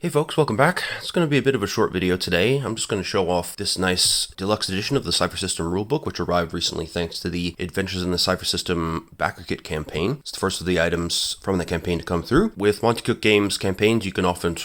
Hey folks, welcome back. It's going to be a bit of a short video today. I'm just going to show off this nice deluxe edition of the Cypher System rulebook, which arrived recently thanks to the Adventures in the Cypher System backer kit campaign. It's the first of the items from the campaign to come through. With Monty Cook Games campaigns, you can often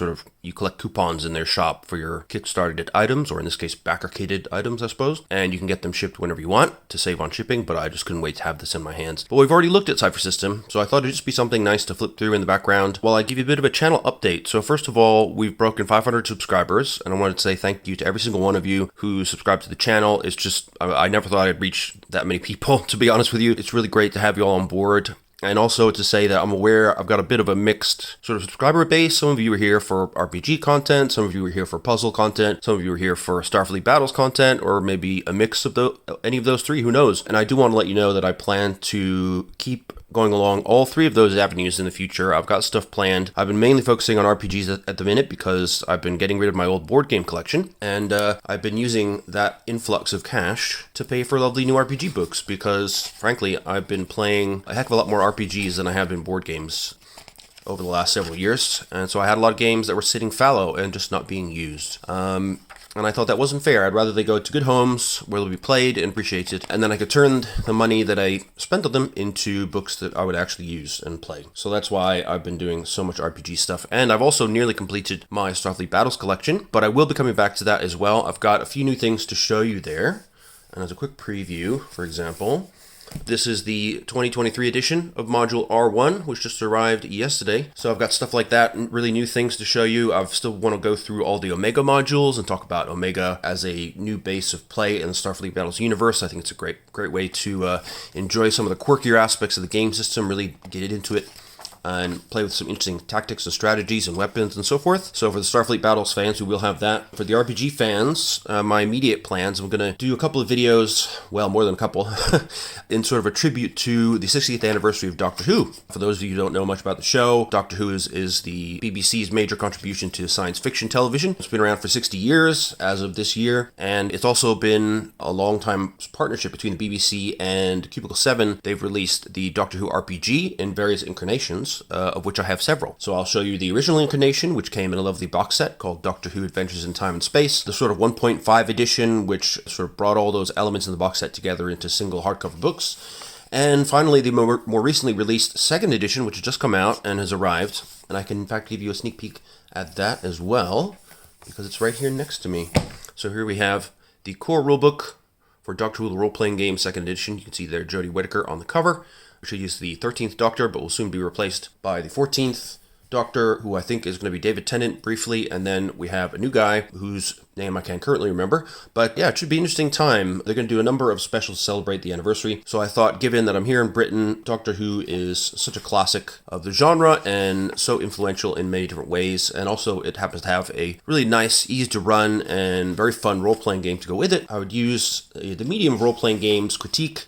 you collect coupons in their shop for your kickstarted items, or in this case, backer kitted items, I suppose. And you can get them shipped whenever you want to save on shipping, but I just couldn't wait to have this in my hands. But we've already looked at Cypher System, so I thought it'd just be something nice to flip through in the background while I give you a bit of a channel update. So first of all, we've broken 500 subscribers, and I wanted to say thank you to every single one of you who subscribed to the channel. It's just, I never thought I'd reach that many people, to be honest with you. It's really great to have you all on board. And also to say that I'm aware I've got a bit of a mixed sort of subscriber base. Some of you are here for RPG content, some of you are here for puzzle content, some of you are here for Starfleet Battles content, or maybe a mix of any of those three, who knows. And I do want to let you know that I plan to keep going along all three of those avenues in the future. I've got stuff planned. I've been mainly focusing on RPGs at the minute because I've been getting rid of my old board game collection, and I've been using that influx of cash to pay for lovely new RPG books because, frankly, I've been playing a heck of a lot more RPGs than I have been board games over the last several years, and so I had a lot of games that were sitting fallow and just not being used. And I thought that wasn't fair. I'd rather they go to good homes where they'll be played and appreciated, and then I could turn the money that I spent on them into books that I would actually use and play. So that's why I've been doing so much RPG stuff. And I've also nearly completed my Starfleet Battles collection, but I will be coming back to that as well. I've got a few new things to show you there. And as a quick preview, for example, this is the 2023 edition of Module R1, which just arrived yesterday. So I've got stuff like that and really new things to show you. I still want to go through all the Omega modules and talk about Omega as a new base of play in the Starfleet Battles universe. I think it's a great way to enjoy some of the quirkier aspects of the game system, really get into it, and play with some interesting tactics and strategies and weapons and so forth. So for the Starfleet Battles fans, we will have that. For the RPG fans, my immediate plans, I'm going to do a couple of videos, well, more than a couple, in sort of a tribute to the 60th anniversary of Doctor Who. For those of you who don't know much about the show, Doctor Who is the BBC's major contribution to science fiction television. It's been around for 60 years as of this year, and it's also been a long time partnership between the BBC and Cubicle 7. They've released the Doctor Who RPG in various incarnations, of which I have several. So I'll show you the original incarnation, which came in a lovely box set called Doctor Who Adventures in Time and Space, the sort of 1.5 edition, which sort of brought all those elements in the box set together into single hardcover books, and finally the more recently released second edition, which has just come out and has arrived, and I can in fact give you a sneak peek at that as well, because it's right here next to me. So here we have the core rulebook for Doctor Who the Role-Playing Game second edition. You can see there Jodie Whittaker on the cover. We should use the 13th Doctor, but will soon be replaced by the 14th Doctor, who I think is going to be David Tennant briefly, and then we have a new guy whose name I can't currently remember. But yeah, it should be an interesting time. They're going to do a number of specials to celebrate the anniversary. So I thought, given that I'm here in Britain, Doctor Who is such a classic of the genre and so influential in many different ways, and also it happens to have a really nice, easy to run and very fun role-playing game to go with it, I would use the medium of role-playing games critique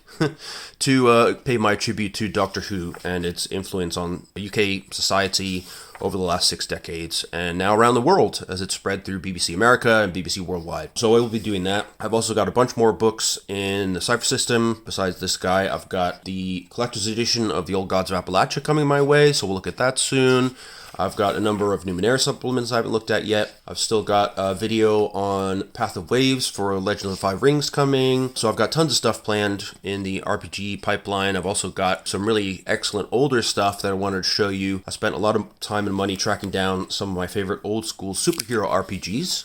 to pay my tribute to Doctor Who and its influence on UK society over the last 6 decades, and now around the world as it's spread through BBC America and BBC Worldwide. So I will be doing that. I've also got a bunch more books in the Cypher System. Besides this guy, I've got the collector's edition of the Old Gods of Appalachia coming my way, so we'll look at that soon. I've got a number of Numenera supplements I haven't looked at yet. I've still got a video on Path of Waves for Legend of the Five Rings coming. So I've got tons of stuff planned in the RPG pipeline. I've also got some really excellent older stuff that I wanted to show you. I spent a lot of time and money tracking down some of my favorite old school superhero RPGs,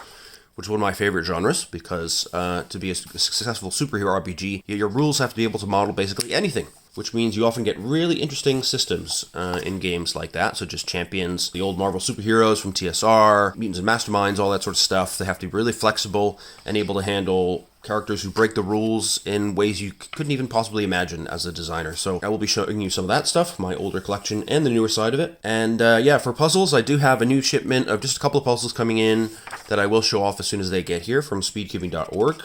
which is one of my favorite genres, because to be a successful superhero RPG, your rules have to be able to model basically anything, which means you often get really interesting systems in games like that, such as Champions, the old Marvel superheroes from TSR, Mutants and Masterminds, all that sort of stuff. They have to be really flexible and able to handle characters who break the rules in ways you couldn't even possibly imagine as a designer. So I will be showing you some of that stuff, my older collection and the newer side of it. And yeah, for puzzles, I do have a new shipment of just a couple of puzzles coming in that I will show off as soon as they get here from speedcubing.org.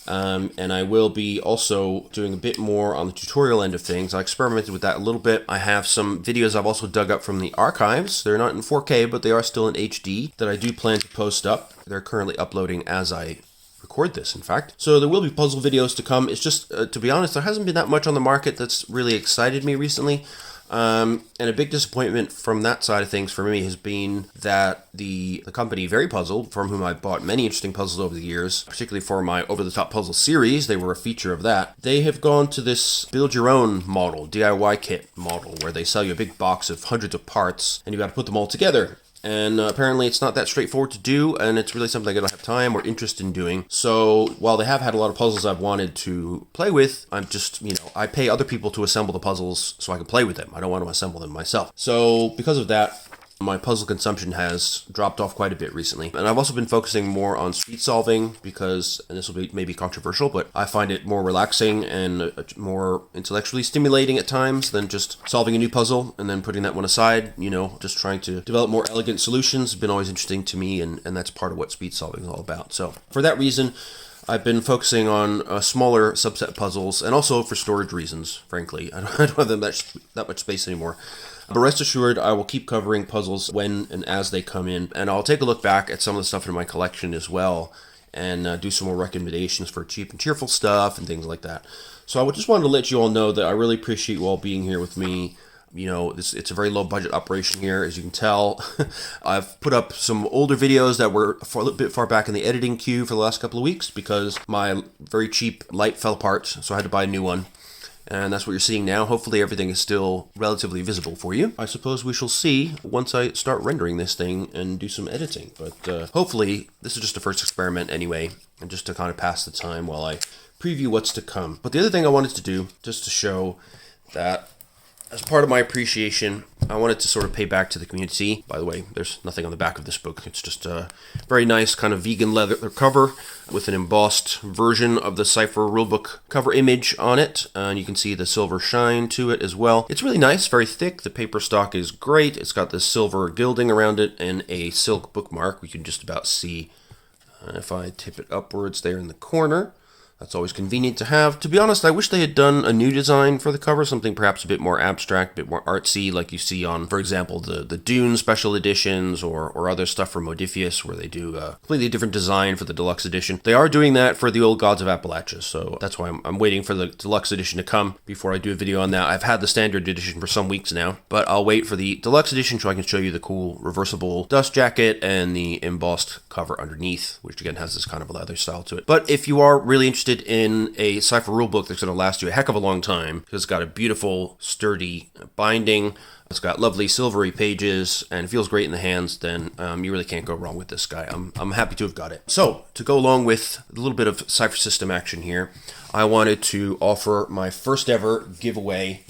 And I will be also doing a bit more on the tutorial end of things. I experimented with that a little bit. I have some videos I've also dug up from the archives. They're not in 4K, but they are still in HD that I do plan to post up. They're currently uploading as I record this, in fact. So there will be puzzle videos to come. It's just, to be honest, there hasn't been that much on the market that's really excited me recently. And a big disappointment from that side of things for me has been that the company Very Puzzle, from whom I've bought many interesting puzzles over the years, particularly for my over-the-top puzzle series, they were a feature of that. They have gone to this build-your-own model, DIY kit model, where they sell you a big box of hundreds of parts, and you've got to put them all together. And apparently it's not that straightforward to do, and it's really something I don't have time or interest in doing. So while they have had a lot of puzzles I've wanted to play with, I'm just, I pay other people to assemble the puzzles so I can play with them. I don't want to assemble them myself. So because of that, my puzzle consumption has dropped off quite a bit recently. And I've also been focusing more on speed solving because, and this will be maybe controversial, but I find it more relaxing and more intellectually stimulating at times than just solving a new puzzle and then putting that one aside. Just trying to develop more elegant solutions has been always interesting to me, and that's part of what speed solving is all about. So for that reason, I've been focusing on smaller subset puzzles, and also for storage reasons, frankly. I don't have that much space anymore. But rest assured, I will keep covering puzzles when and as they come in, and I'll take a look back at some of the stuff in my collection as well, and do some more recommendations for cheap and cheerful stuff and things like that. So I just wanted to let you all know that I really appreciate you all being here with me. It's a very low budget operation here, as you can tell. I've put up some older videos that were a little bit far back in the editing queue for the last couple of weeks because my very cheap light fell apart, so I had to buy a new one. And that's what you're seeing now. Hopefully everything is still relatively visible for you. I suppose we shall see once I start rendering this thing and do some editing. But hopefully this is just a first experiment anyway, and just to kind of pass the time while I preview what's to come. But the other thing I wanted to do, just to show that as part of my appreciation, I wanted to sort of pay back to the community. By the way, there's nothing on the back of this book. It's just a very nice kind of vegan leather cover with an embossed version of the Cypher rulebook cover image on it. And you can see the silver shine to it as well. It's really nice, very thick. The paper stock is great. It's got this silver gilding around it and a silk bookmark. We can just about see if I tip it upwards there in the corner. That's always convenient to have. To be honest, I wish they had done a new design for the cover, something perhaps a bit more abstract, a bit more artsy, like you see on, for example, the Dune special editions or other stuff from Modifius, where they do a completely different design for the deluxe edition. They are doing that for the Old Gods of Appalachia, so that's why I'm waiting for the deluxe edition to come before I do a video on that. I've had the standard edition for some weeks now, but I'll wait for the deluxe edition so I can show you the cool reversible dust jacket and the embossed cover underneath, which again has this kind of leather style to it. But if you are really interested in a Cypher rulebook that's going to last you a heck of a long time, because it's got a beautiful, sturdy binding, it's got lovely silvery pages, and it feels great in the hands, then you really can't go wrong with this guy. I'm happy to have got it. So, to go along with a little bit of Cypher system action here, I wanted to offer my first ever giveaway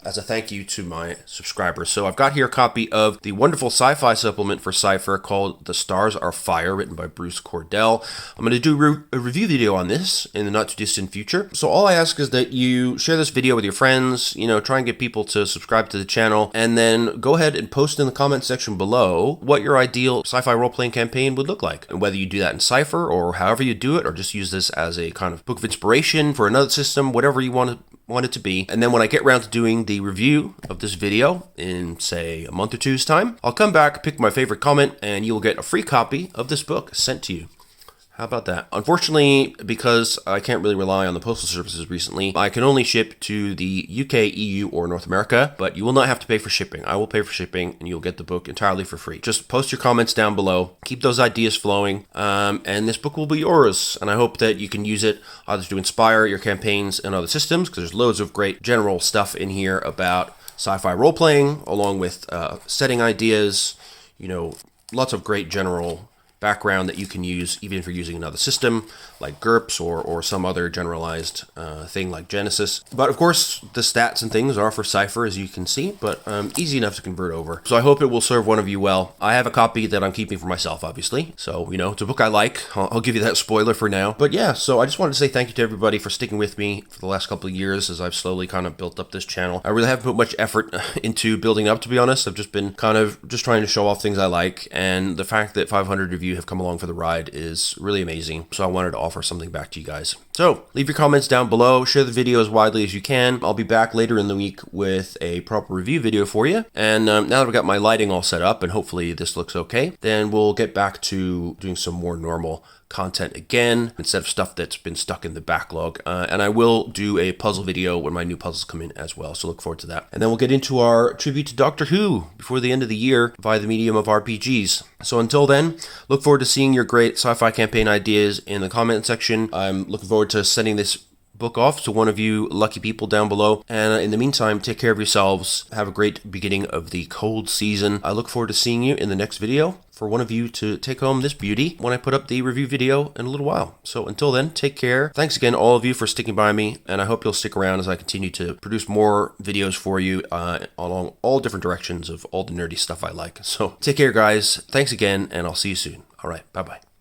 as a thank you to my subscribers. So I've got here a copy of the wonderful sci-fi supplement for Cypher called The Stars Are Fire, written by Bruce Cordell. I'm going to do a review video on this in the not too distant future. So all I ask is that you share this video with your friends, try and get people to subscribe to the channel, and then go ahead and post in the comment section below what your ideal sci-fi role-playing campaign would look like. And whether you do that in Cypher or however you do it, or just use this as a kind of book of inspiration for another system, whatever you want it to be. And then when I get around to doing the review of this video in, say, a month or two's time, I'll come back, pick my favorite comment, and you'll get a free copy of this book sent to you. How about that? Unfortunately, because I can't really rely on the postal services recently, I can only ship to the UK, EU, or North America, but you will not have to pay for shipping. I will pay for shipping, and you'll get the book entirely for free. Just post your comments down below, keep those ideas flowing, and this book will be yours. And I hope that you can use it either to inspire your campaigns and other systems, because there's loads of great general stuff in here about sci-fi role-playing, along with setting ideas, lots of great general background that you can use even if you're using another system like GURPS or some other generalized thing like Genesis. But of course, the stats and things are for Cypher, as you can see, but easy enough to convert over. So I hope it will serve one of you well. I have a copy that I'm keeping for myself, obviously. So, it's a book I like. I'll give you that spoiler for now. But yeah, so I just wanted to say thank you to everybody for sticking with me for the last couple of years as I've slowly kind of built up this channel. I really haven't put much effort into building up, to be honest. I've just been kind of just trying to show off things I like, and the fact that 500 of you have come along for the ride is really amazing. So I wanted to offer something back to you guys. So, leave your comments down below, share the video as widely as you can. I'll be back later in the week with a proper review video for you. And now that I've got my lighting all set up, and hopefully this looks okay, then we'll get back to doing some more normal content again, instead of stuff that's been stuck in the backlog. And I will do a puzzle video when my new puzzles come in as well, so look forward to that. And then we'll get into our tribute to Doctor Who before the end of the year via the medium of RPGs. So until then, look forward to seeing your great sci-fi campaign ideas in the comment section. I'm looking forward to sending this book off to one of you lucky people down below. And in the meantime, take care of yourselves. Have a great beginning of the cold season. I look forward to seeing you in the next video for one of you to take home this beauty when I put up the review video in a little while. So until then, take care. Thanks again, all of you, for sticking by me, and I hope you'll stick around as I continue to produce more videos for you along all different directions of all the nerdy stuff I like. So take care, guys. Thanks again, and I'll see you soon. All right, bye-bye.